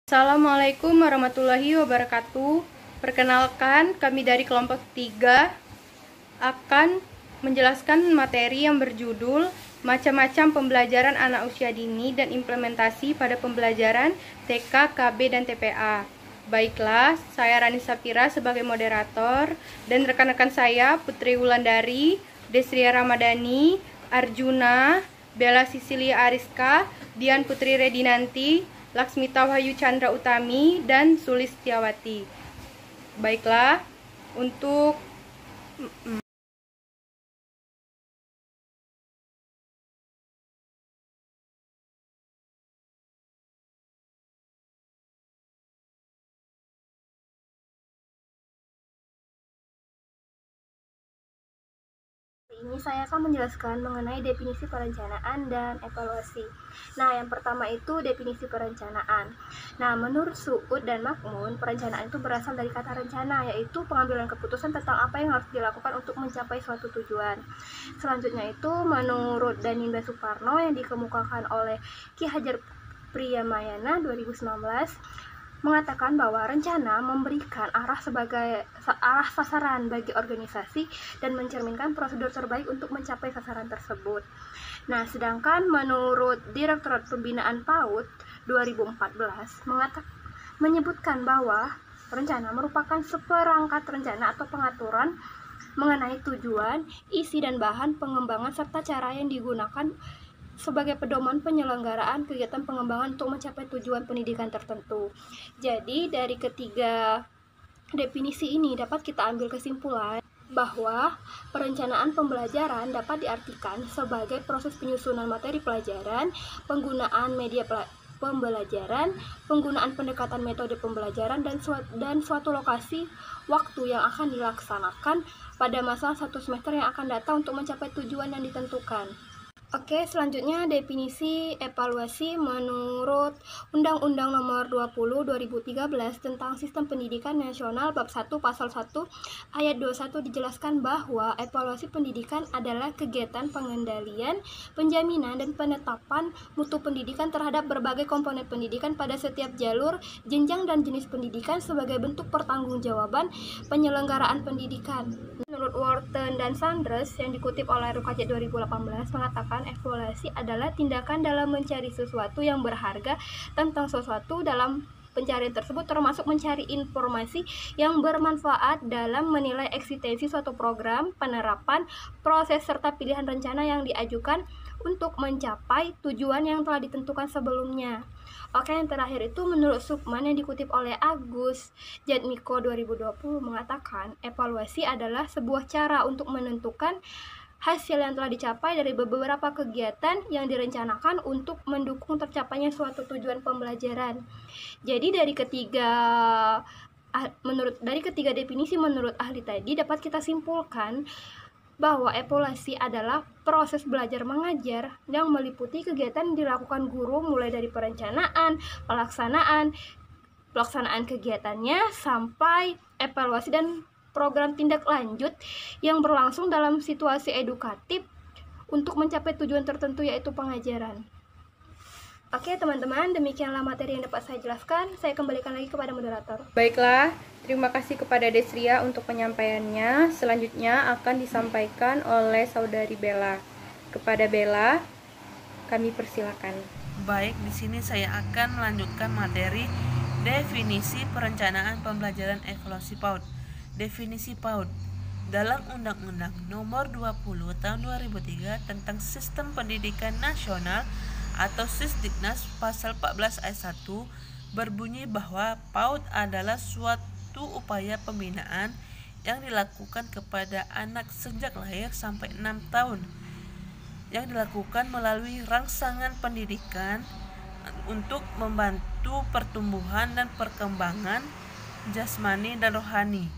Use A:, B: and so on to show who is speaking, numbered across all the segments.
A: Assalamualaikum warahmatullahi wabarakatuh. Perkenalkan, kami dari kelompok 3 akan menjelaskan materi yang berjudul Macam-macam pembelajaran anak usia dini dan implementasi pada pembelajaran TK, KB, dan TPA. Baiklah, saya Rani Sapira sebagai moderator dan rekan-rekan saya Putri Wulandari, Desria Ramadhani, Arjuna, Bella Sisilia Ariska, Dian Putri Redinanti, Laksmita Wahyu Chandra Utami, dan Sulistiawati. Baiklah, untuk
B: ini saya akan menjelaskan mengenai definisi perencanaan dan evaluasi. Nah, yang pertama itu definisi perencanaan. Nah, menurut Suud dan Makmun, perencanaan itu berasal dari kata rencana, yaitu pengambilan keputusan tentang apa yang harus dilakukan untuk mencapai suatu tujuan. Selanjutnya itu menurut Daninda Suparno yang dikemukakan oleh Ki Hajar Priyamayana 2019, mengatakan bahwa rencana memberikan arah sasaran bagi organisasi dan mencerminkan prosedur terbaik untuk mencapai sasaran tersebut. Nah, sedangkan menurut Direktorat Pembinaan PAUD 2014 menyebutkan bahwa rencana merupakan seperangkat rencana atau pengaturan mengenai tujuan, isi dan bahan pengembangan serta cara yang digunakan sebagai pedoman penyelenggaraan kegiatan pengembangan untuk mencapai tujuan pendidikan tertentu. Jadi dari ketiga definisi ini dapat kita ambil kesimpulan bahwa perencanaan pembelajaran dapat diartikan sebagai proses penyusunan materi pelajaran, penggunaan media pembelajaran, penggunaan pendekatan metode pembelajaran, dan suatu lokasi waktu yang akan dilaksanakan pada masa satu semester yang akan datang untuk mencapai tujuan yang ditentukan. Oke, selanjutnya definisi evaluasi menurut Undang-Undang Nomor 20 2013 tentang Sistem Pendidikan Nasional Bab 1 Pasal 1 Ayat 21 dijelaskan bahwa evaluasi pendidikan adalah kegiatan pengendalian, penjaminan, dan penetapan mutu pendidikan terhadap berbagai komponen pendidikan pada setiap jalur, jenjang, dan jenis pendidikan sebagai bentuk pertanggungjawaban penyelenggaraan pendidikan. Menurut Wharton dan Sanders yang dikutip oleh RUKJ 2018 mengatakan evaluasi adalah tindakan dalam mencari sesuatu yang berharga tentang sesuatu. Dalam pencarian tersebut termasuk mencari informasi yang bermanfaat dalam menilai eksistensi suatu program, penerapan, proses, serta pilihan rencana yang diajukan untuk mencapai tujuan yang telah ditentukan sebelumnya. Oke, yang terakhir itu menurut Sukman yang dikutip oleh Agus Jatmiko 2020 mengatakan evaluasi adalah sebuah cara untuk menentukan hasil yang telah dicapai dari beberapa kegiatan yang direncanakan untuk mendukung tercapainya suatu tujuan pembelajaran. Jadi dari ketiga definisi menurut ahli tadi dapat kita simpulkan bahwa evaluasi adalah proses belajar mengajar yang meliputi kegiatan yang dilakukan guru mulai dari perencanaan, pelaksanaan kegiatannya sampai evaluasi dan program tindak lanjut yang berlangsung dalam situasi edukatif untuk mencapai tujuan tertentu yaitu pengajaran. Oke teman-teman, demikianlah materi yang dapat saya jelaskan. Saya kembalikan lagi kepada moderator.
A: baiklah, terima kasih kepada Desria untuk penyampaiannya. Selanjutnya akan disampaikan oleh Saudari Bella. Kepada Bella, kami persilakan.
C: Baik, di sini saya akan melanjutkan materi definisi perencanaan pembelajaran evaluasi PAUD. Definisi PAUD dalam Undang-Undang Nomor 20 Tahun 2003 tentang Sistem Pendidikan Nasional atau Sisdiknas pasal 14 ayat 1 berbunyi bahwa PAUD adalah suatu upaya pembinaan yang dilakukan kepada anak sejak lahir sampai 6 tahun yang dilakukan melalui rangsangan pendidikan untuk membantu pertumbuhan dan perkembangan jasmani dan rohani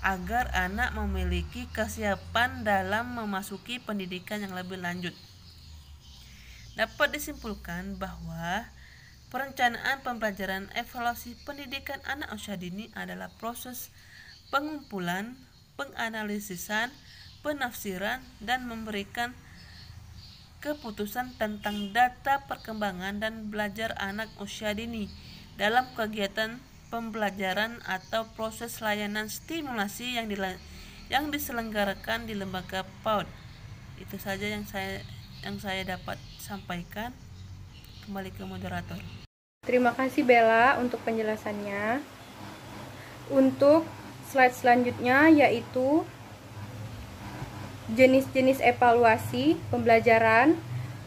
C: agar anak memiliki kesiapan dalam memasuki pendidikan yang lebih lanjut. Dapat disimpulkan bahwa perencanaan pembelajaran evaluasi pendidikan anak usia dini adalah proses pengumpulan, penganalisisan, penafsiran, dan memberikan keputusan tentang data perkembangan dan belajar anak usia dini dalam kegiatan pembelajaran atau proses layanan stimulasi yang diselenggarakan di lembaga PAUD. Itu saja yang saya dapat sampaikan. Kembali ke moderator.
A: Terima kasih Bella untuk penjelasannya. Untuk slide selanjutnya yaitu jenis-jenis evaluasi pembelajaran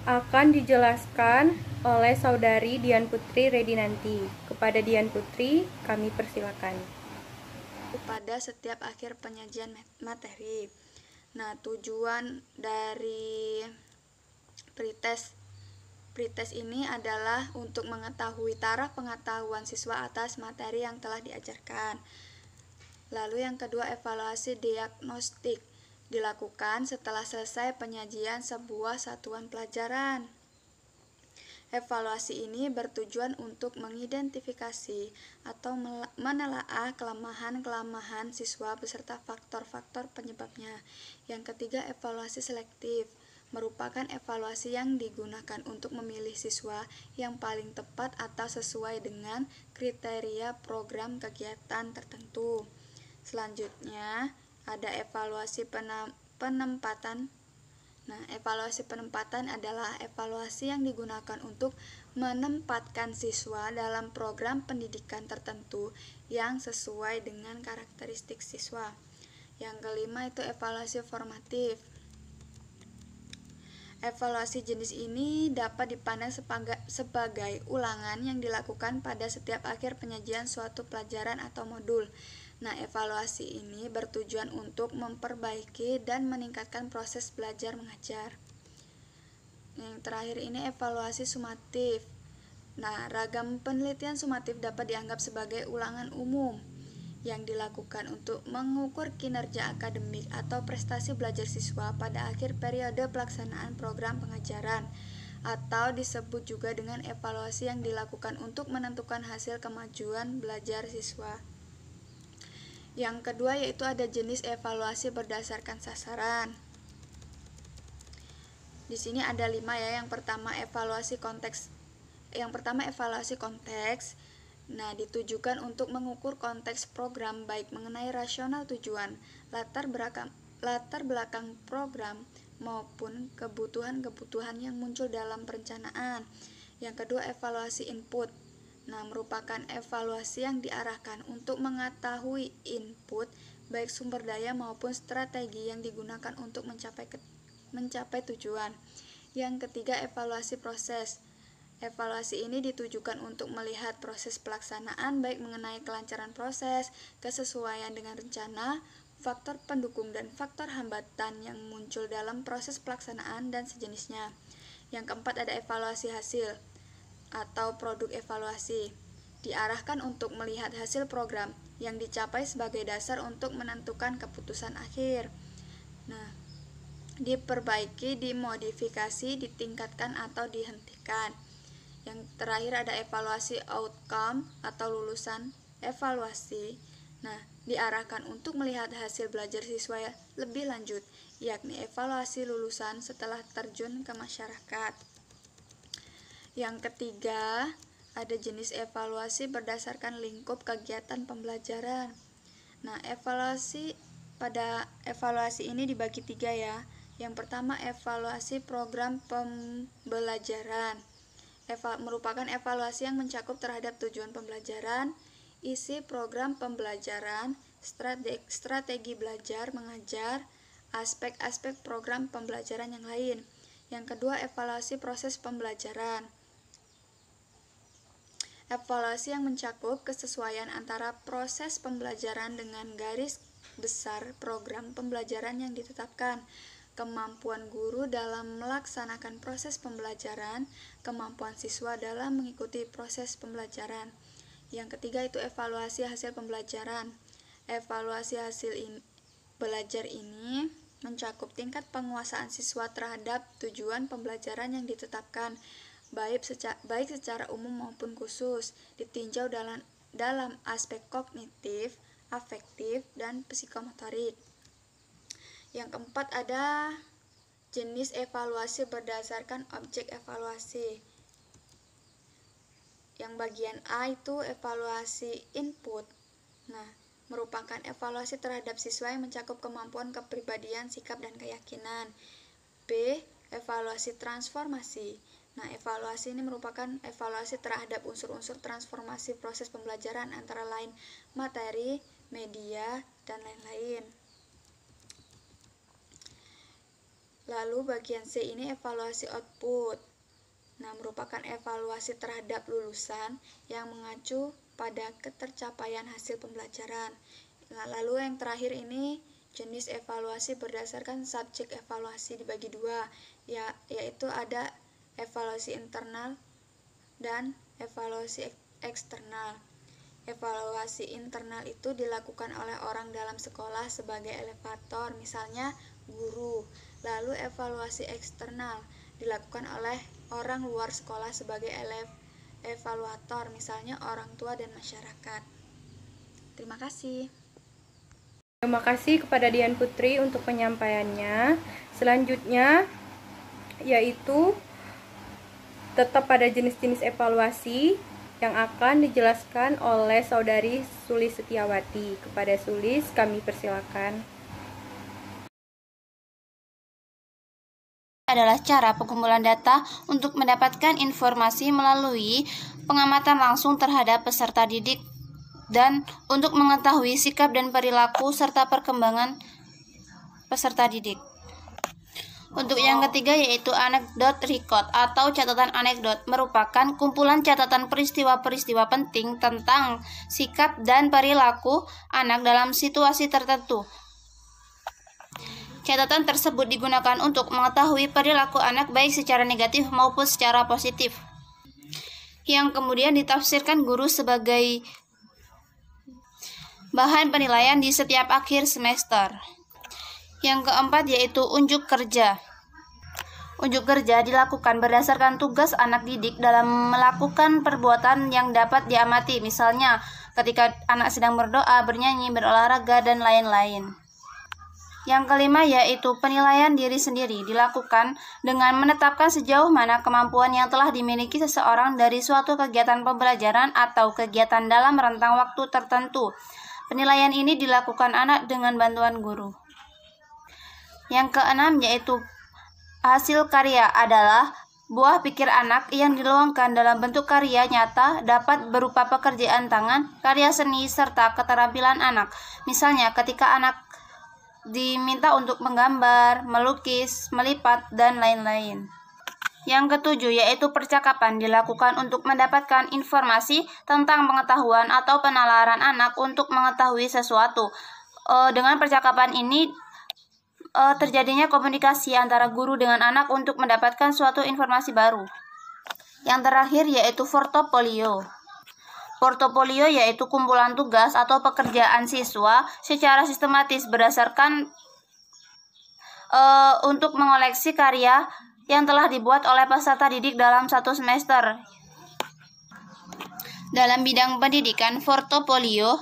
A: akan dijelaskan oleh Saudari Dian Putri Redinanti. Kepada Dian Putri, kami persilakan.
D: Pada setiap akhir penyajian materi. Nah, tujuan dari pretest ini adalah untuk mengetahui taraf pengetahuan siswa atas materi yang telah diajarkan. Lalu yang kedua, evaluasi diagnostik dilakukan setelah selesai penyajian sebuah satuan pelajaran. Evaluasi ini bertujuan untuk mengidentifikasi atau menelaah kelemahan-kelemahan siswa beserta faktor-faktor penyebabnya. Yang ketiga, evaluasi selektif merupakan evaluasi yang digunakan untuk memilih siswa yang paling tepat atau sesuai dengan kriteria program kegiatan tertentu. Selanjutnya, ada evaluasi penempatan. Nah, evaluasi penempatan adalah evaluasi yang digunakan untuk menempatkan siswa dalam program pendidikan tertentu yang sesuai dengan karakteristik siswa. Yang kelima itu evaluasi formatif. Evaluasi jenis ini dapat dipandang sebagai ulangan yang dilakukan pada setiap akhir penyajian suatu pelajaran atau modul. Nah, evaluasi ini bertujuan untuk memperbaiki dan meningkatkan proses belajar mengajar. Yang terakhir ini evaluasi sumatif. Nah, ragam penelitian sumatif dapat dianggap sebagai ulangan umum yang dilakukan untuk mengukur kinerja akademik atau prestasi belajar siswa pada akhir periode pelaksanaan program pengajaran, atau disebut juga dengan evaluasi yang dilakukan untuk menentukan hasil kemajuan belajar siswa. Yang kedua yaitu ada jenis evaluasi berdasarkan sasaran. Di sini ada 5 ya. Yang pertama evaluasi konteks. Nah, ditujukan untuk mengukur konteks program baik mengenai rasional tujuan, latar belakang program maupun kebutuhan-kebutuhan yang muncul dalam perencanaan. Yang kedua evaluasi input. Nah, merupakan evaluasi yang diarahkan untuk mengetahui input baik sumber daya maupun strategi yang digunakan untuk mencapai tujuan. Yang ketiga, evaluasi proses. Evaluasi ini ditujukan untuk melihat proses pelaksanaan baik mengenai kelancaran proses, kesesuaian dengan rencana, faktor pendukung dan faktor hambatan yang muncul dalam proses pelaksanaan dan sejenisnya. Yang keempat ada evaluasi hasil atau produk evaluasi, diarahkan untuk melihat hasil program yang dicapai sebagai dasar untuk menentukan keputusan akhir. Nah, diperbaiki, dimodifikasi, ditingkatkan atau dihentikan. Yang terakhir ada evaluasi outcome atau lulusan evaluasi. Nah, diarahkan untuk melihat hasil belajar siswa lebih lanjut, yakni evaluasi lulusan setelah terjun ke masyarakat. Yang ketiga, ada jenis evaluasi berdasarkan lingkup kegiatan pembelajaran. Nah, pada evaluasi ini dibagi 3 ya. Yang pertama, evaluasi program pembelajaran. Merupakan evaluasi yang mencakup terhadap tujuan pembelajaran, isi program pembelajaran, strategi belajar mengajar, aspek-aspek program pembelajaran yang lain. Yang kedua, evaluasi proses pembelajaran. Evaluasi yang mencakup kesesuaian antara proses pembelajaran dengan garis besar program pembelajaran yang ditetapkan, kemampuan guru dalam melaksanakan proses pembelajaran, kemampuan siswa dalam mengikuti proses pembelajaran. Yang ketiga itu evaluasi hasil pembelajaran. Evaluasi hasil belajar ini mencakup tingkat penguasaan siswa terhadap tujuan pembelajaran yang ditetapkan, baik secara umum maupun khusus, ditinjau dalam aspek kognitif, afektif, dan psikomotorik. Yang keempat ada jenis evaluasi berdasarkan objek evaluasi. yang bagian A itu evaluasi input. Nah, merupakan evaluasi terhadap siswa yang mencakup kemampuan kepribadian, sikap, dan keyakinan. B. Evaluasi transformasi. Nah, evaluasi ini merupakan evaluasi terhadap unsur-unsur transformasi proses pembelajaran antara lain materi, media, dan lain-lain. Lalu bagian C ini evaluasi output. Nah, merupakan evaluasi terhadap lulusan yang mengacu pada ketercapaian hasil pembelajaran. Nah, lalu yang terakhir ini jenis evaluasi berdasarkan subjek evaluasi dibagi dua, yaitu ada evaluasi internal dan evaluasi eksternal. Evaluasi internal itu dilakukan oleh orang dalam sekolah sebagai elevator, misalnya guru. Lalu evaluasi eksternal dilakukan oleh orang luar sekolah sebagai evaluator, misalnya orang tua dan masyarakat. Terima kasih.
A: Terima kasih kepada Dian Putri untuk penyampaiannya. Selanjutnya yaitu tetap pada jenis-jenis evaluasi yang akan dijelaskan oleh Saudari Sulis Setiawati. Kepada Sulis, kami persilakan.
E: Adalah cara pengumpulan data untuk mendapatkan informasi melalui pengamatan langsung terhadap peserta didik dan untuk mengetahui sikap dan perilaku serta perkembangan peserta didik. Untuk yang ketiga yaitu anecdote record atau catatan anekdot, merupakan kumpulan catatan peristiwa-peristiwa penting tentang sikap dan perilaku anak dalam situasi tertentu. Catatan tersebut digunakan untuk mengetahui perilaku anak baik secara negatif maupun secara positif, yang kemudian ditafsirkan guru sebagai bahan penilaian di setiap akhir semester. Yang keempat yaitu unjuk kerja. Unjuk kerja dilakukan berdasarkan tugas anak didik dalam melakukan perbuatan yang dapat diamati, misalnya ketika anak sedang berdoa, bernyanyi, berolahraga, dan lain-lain. Yang kelima yaitu penilaian diri sendiri, dilakukan dengan menetapkan sejauh mana kemampuan yang telah dimiliki seseorang dari suatu kegiatan pembelajaran atau kegiatan dalam rentang waktu tertentu. Penilaian ini dilakukan anak dengan bantuan guru. Yang keenam yaitu hasil karya adalah buah pikir anak yang diluangkan dalam bentuk karya nyata, dapat berupa pekerjaan tangan, karya seni, serta keterampilan anak. Misalnya ketika anak diminta untuk menggambar, melukis, melipat, dan lain-lain. Yang ketujuh yaitu percakapan, dilakukan untuk mendapatkan informasi tentang pengetahuan atau penalaran anak untuk mengetahui sesuatu. Dengan percakapan ini terjadinya komunikasi antara guru dengan anak untuk mendapatkan suatu informasi baru. Yang terakhir yaitu portofolio. Portofolio yaitu kumpulan tugas atau pekerjaan siswa secara sistematis berdasarkan untuk mengoleksi karya yang telah dibuat oleh peserta didik dalam satu semester. Dalam bidang pendidikan, portofolio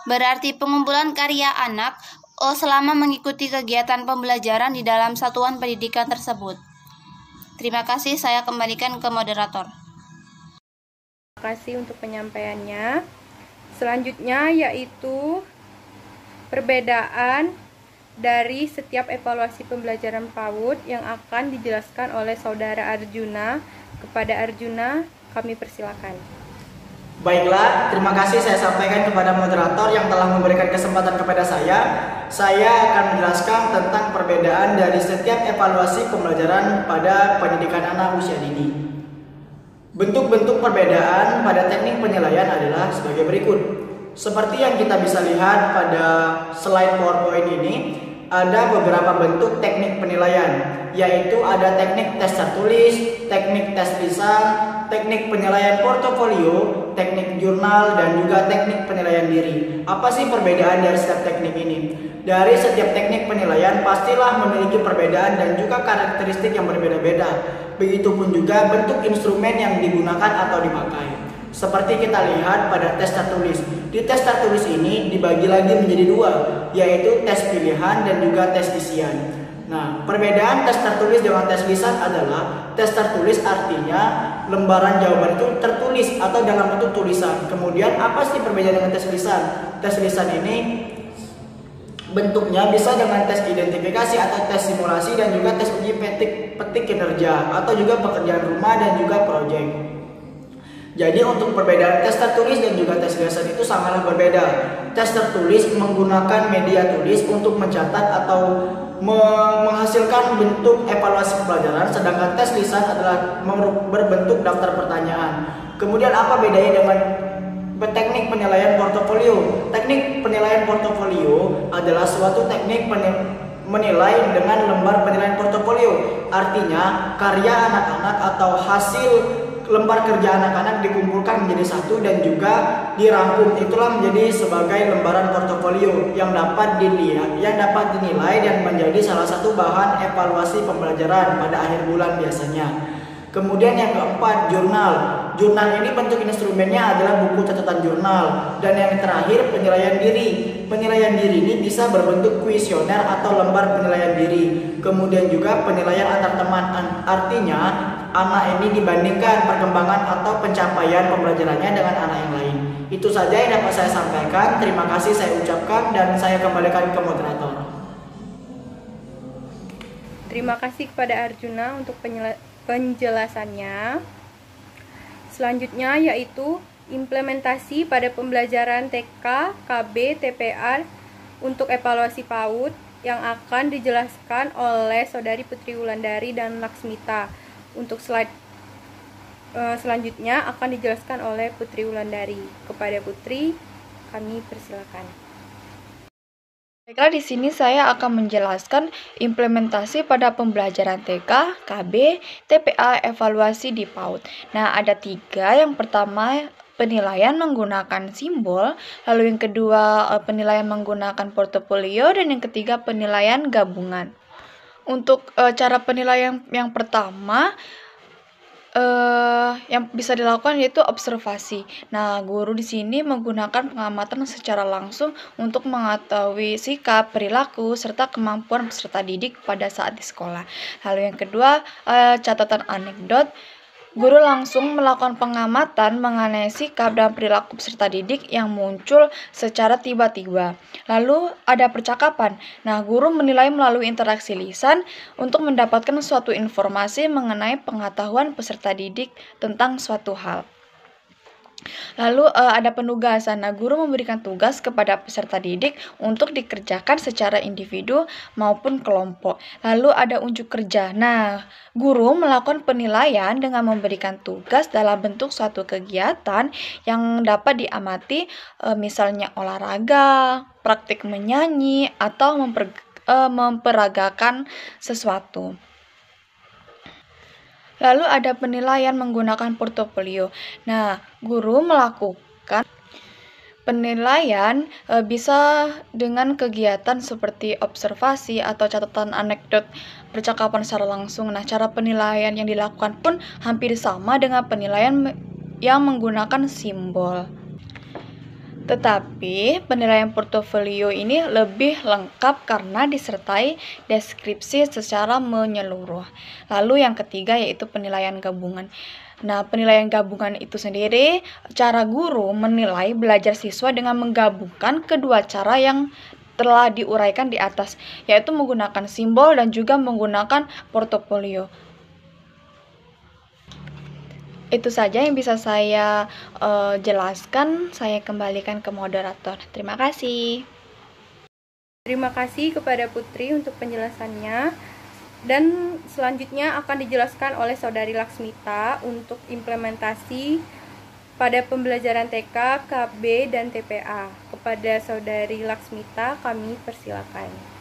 E: berarti pengumpulan karya anak selama mengikuti kegiatan pembelajaran di dalam satuan pendidikan tersebut. Terima kasih, saya kembalikan ke moderator.
A: Terima kasih untuk penyampaiannya. Selanjutnya yaitu perbedaan dari setiap evaluasi pembelajaran PAUD yang akan dijelaskan oleh Saudara Arjuna. Kepada Arjuna, kami persilakan.
F: Baiklah, terima kasih saya sampaikan kepada moderator yang telah memberikan kesempatan kepada saya. Saya akan menjelaskan tentang perbedaan dari setiap evaluasi pembelajaran pada pendidikan anak usia dini. Bentuk-bentuk perbedaan pada teknik penilaian adalah sebagai berikut. Seperti yang kita bisa lihat pada slide PowerPoint ini, ada beberapa bentuk teknik penilaian, yaitu ada teknik tes tertulis, teknik tes lisan, teknik penilaian portofolio, teknik jurnal, dan juga teknik penilaian diri. Apa sih perbedaan dari setiap teknik ini? Dari setiap teknik penilaian pastilah memiliki perbedaan dan juga karakteristik yang berbeda-beda. Begitupun juga bentuk instrumen yang digunakan atau dipakai. Seperti kita lihat pada tes tertulis. Di tes tertulis ini dibagi lagi menjadi dua, yaitu tes pilihan dan juga tes isian. Nah, perbedaan tes tertulis dengan tes lisan adalah tes tertulis artinya lembaran jawaban itu tertulis atau dalam bentuk tulisan. Kemudian apa sih perbedaan dengan tes lisan? Tes lisan ini bentuknya bisa dengan tes identifikasi atau tes simulasi dan juga tes uji petik kinerja atau juga pekerjaan rumah dan juga proyek. Jadi untuk perbedaan tes tertulis dan juga tes lisan itu sangatlah berbeda. Tes tertulis menggunakan media tulis untuk mencatat atau menghasilkan bentuk evaluasi pembelajaran, sedangkan tes lisan adalah berbentuk daftar pertanyaan. Kemudian apa bedanya dengan teknik penilaian portofolio? Teknik penilaian portofolio adalah suatu teknik menilai dengan lembar penilaian portofolio. Artinya karya anak-anak atau hasil lembar kerja anak-anak dikumpulkan menjadi satu dan juga dirangkum, itulah menjadi sebagai lembaran portofolio yang dapat dinilai dan menjadi salah satu bahan evaluasi pembelajaran pada akhir bulan biasanya. Kemudian yang keempat, jurnal. Jurnal ini bentuk instrumennya adalah buku catatan jurnal. Dan yang terakhir, penilaian diri. Penilaian diri ini bisa berbentuk kuesioner atau lembar penilaian diri. Kemudian juga penilaian antar teman. Artinya anak ini dibandingkan perkembangan atau pencapaian pembelajarannya dengan anak yang lain. Itu saja yang dapat saya sampaikan. Terima kasih saya ucapkan dan saya kembalikan ke moderator.
A: Terima kasih kepada Arjuna untuk penjelasannya. Selanjutnya yaitu implementasi pada pembelajaran TK, KB, TPA untuk evaluasi PAUD yang akan dijelaskan oleh Saudari Putri Wulandari dan Laksmita. Untuk slide selanjutnya akan dijelaskan oleh Putri Wulandari. Kepada Putri, kami persilakan.
G: Baiklah, di sini saya akan menjelaskan implementasi pada pembelajaran TK, KB, TPA, evaluasi di PAUD. Nah, ada 3. Yang pertama, penilaian menggunakan simbol, lalu yang kedua, penilaian menggunakan portofolio, dan yang ketiga, penilaian gabungan. Untuk cara penilaian yang pertama, yang bisa dilakukan yaitu observasi. Nah, guru di sini menggunakan pengamatan secara langsung untuk mengetahui sikap, perilaku, serta kemampuan peserta didik pada saat di sekolah. Lalu yang kedua, catatan anekdot. Guru langsung melakukan pengamatan mengenai sikap dan perilaku peserta didik yang muncul secara tiba-tiba. Lalu ada percakapan. Nah, guru menilai melalui interaksi lisan untuk mendapatkan suatu informasi mengenai pengetahuan peserta didik tentang suatu hal. Lalu ada penugasan. Nah, guru memberikan tugas kepada peserta didik untuk dikerjakan secara individu maupun kelompok. Lalu ada unjuk kerja. Nah, guru melakukan penilaian dengan memberikan tugas dalam bentuk suatu kegiatan yang dapat diamati, misalnya olahraga, praktik menyanyi, atau memperagakan sesuatu. Lalu ada penilaian menggunakan portofolio. Nah, guru melakukan penilaian bisa dengan kegiatan seperti observasi atau catatan anekdot, percakapan secara langsung. Nah, cara penilaian yang dilakukan pun hampir sama dengan penilaian yang menggunakan simbol. Tetapi penilaian portofolio ini lebih lengkap karena disertai deskripsi secara menyeluruh. Lalu yang ketiga yaitu penilaian gabungan. Nah, penilaian gabungan itu sendiri cara guru menilai belajar siswa dengan menggabungkan kedua cara yang telah diuraikan di atas, yaitu menggunakan simbol dan juga menggunakan portofolio. Itu saja yang bisa saya jelaskan. Saya kembalikan ke moderator. Terima kasih.
A: Terima kasih kepada Putri untuk penjelasannya. Dan selanjutnya akan dijelaskan oleh Saudari Laksmita untuk implementasi pada pembelajaran TK, KB, dan TPA. Kepada Saudari Laksmita, kami persilakan.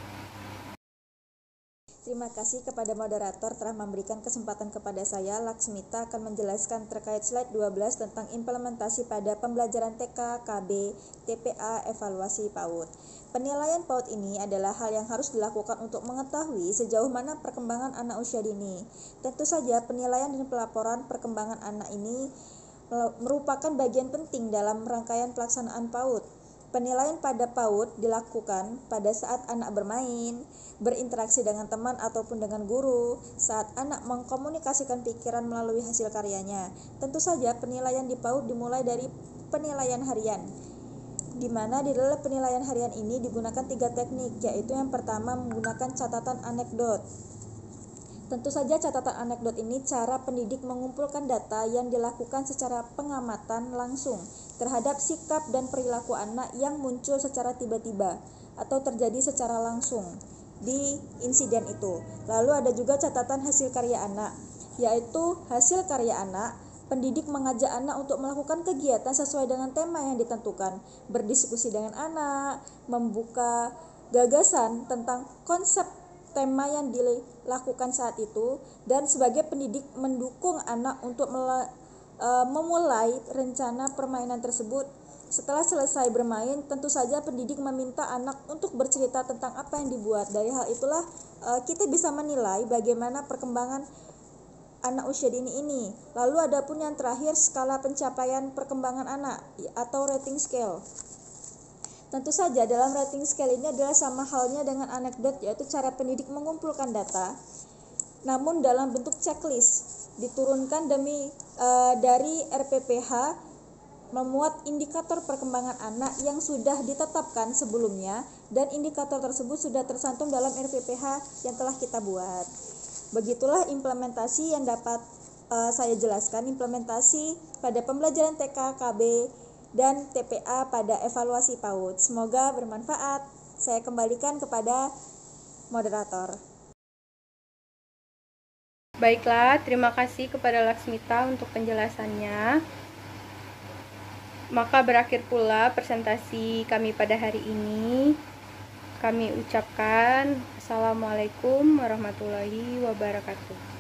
H: Terima kasih kepada moderator telah memberikan kesempatan kepada saya. Laksmita akan menjelaskan terkait slide 12 tentang implementasi pada pembelajaran TK, KB, TPA, evaluasi PAUD. Penilaian PAUD ini adalah hal yang harus dilakukan untuk mengetahui sejauh mana perkembangan anak usia dini. Tentu saja penilaian dan pelaporan perkembangan anak ini merupakan bagian penting dalam rangkaian pelaksanaan PAUD. Penilaian pada PAUD dilakukan pada saat anak bermain, berinteraksi dengan teman ataupun dengan guru, saat anak mengkomunikasikan pikiran melalui hasil karyanya. Tentu saja penilaian di PAUD dimulai dari penilaian harian, di mana di dalam penilaian harian ini digunakan 3 teknik, yaitu yang pertama menggunakan catatan anekdot. Tentu saja catatan anekdot ini cara pendidik mengumpulkan data yang dilakukan secara pengamatan langsung terhadap sikap dan perilaku anak yang muncul secara tiba-tiba atau terjadi secara langsung di insiden itu. Lalu ada juga catatan hasil karya anak, yaitu hasil karya anak, pendidik mengajak anak untuk melakukan kegiatan sesuai dengan tema yang ditentukan, berdiskusi dengan anak, membuka gagasan tentang konsep tema yang dilakukan saat itu, dan sebagai pendidik mendukung anak untuk memulai rencana permainan tersebut. Setelah selesai bermain, tentu saja pendidik meminta anak untuk bercerita tentang apa yang dibuat. Dari hal itulah kita bisa menilai bagaimana perkembangan anak usia dini ini. Lalu ada pun yang terakhir, skala pencapaian perkembangan anak atau rating scale. Tentu saja dalam rating scale ini adalah sama halnya dengan anekdot, yaitu cara pendidik mengumpulkan data, namun dalam bentuk checklist, diturunkan dari RPPH, memuat indikator perkembangan anak yang sudah ditetapkan sebelumnya, dan indikator tersebut sudah tercantum dalam RPPH yang telah kita buat. Begitulah implementasi yang dapat saya jelaskan, implementasi pada pembelajaran TK, KB, dan TPA pada evaluasi PAUD. Semoga bermanfaat. Saya kembalikan kepada moderator.
A: Baiklah, terima kasih kepada Laksmita untuk penjelasannya. Maka berakhir pula presentasi kami pada hari ini. Kami ucapkan Assalamualaikum warahmatullahi wabarakatuh.